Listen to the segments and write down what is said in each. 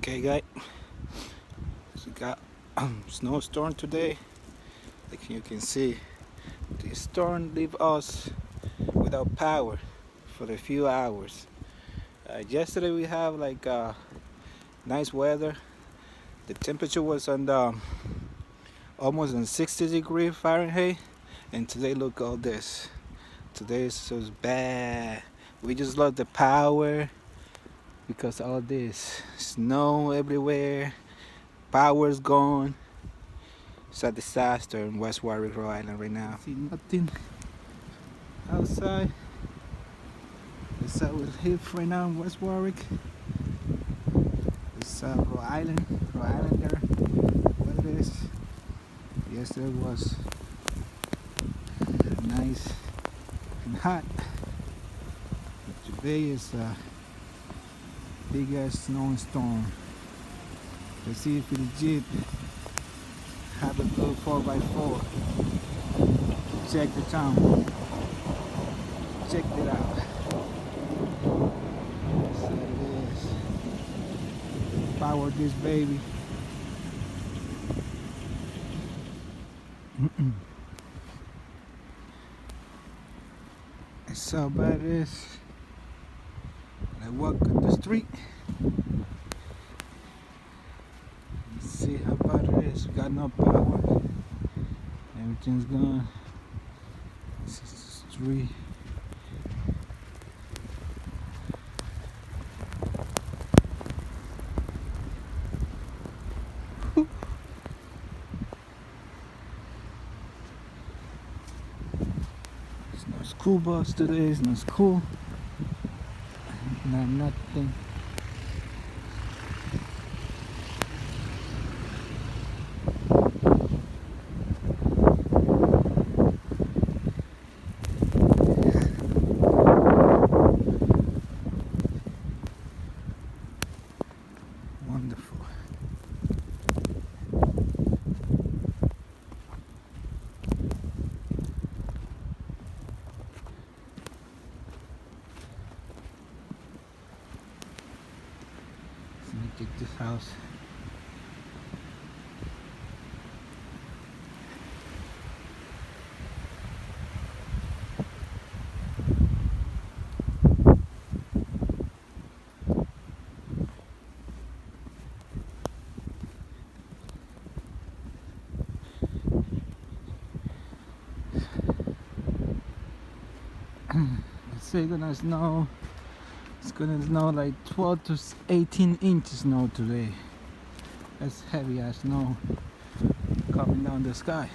Okay, guys, we got snowstorm today. Like you can see, the storm leave us without power for a few hours. Yesterday we have like nice weather. The temperature was on almost on 60 degrees Fahrenheit, and today look all this. Today is so bad. We just lost the power because all this snow everywhere. Power's gone. It's a disaster in West Warwick, Rhode Island right now. See nothing outside. It's with hip right now in West Warwick. It's Rhode Island, Rhode Islander. What it is. Yesterday was nice and hot. But today is a big ass snowstorm. Let's see if the Jeep have a good 4x4. Check the town. Check it out. So it is. Power this baby. That's how bad it is. I walk up the street. See how bad it is. We got no power. Everything's gone. This is the street. There's no school bus today. There's no school. Not nothing. Wonderful. Let me take this house. It's gonna snow. It's gonna snow like 12 to 18 inches snow today. That's heavy as snow coming down the sky.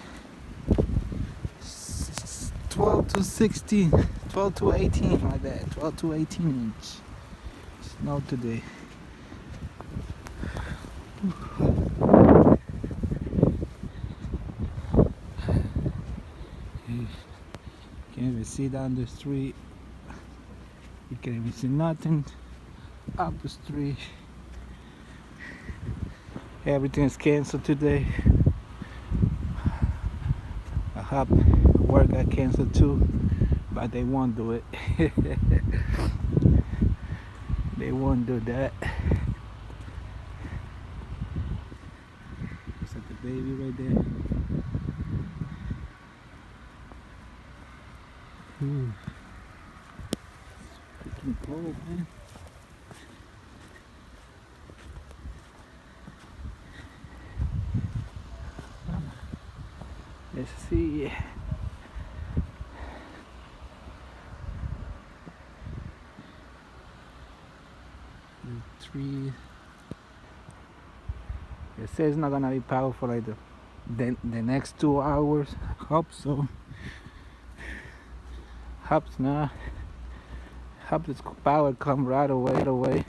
12 to 16, 12 to 18, my bad. 12 to 18 inch snow today. You can't even see down the street. You can't even see nothing up the street. Everything is canceled today. I hope work got canceled too, but they won't do it. They won't do that. Is that the baby right there? Ooh. Freaking cold, man. Let's see. The tree. It says it's not gonna be powerful like the next 2 hours. Hope so. Hope not. Hope this power come right away.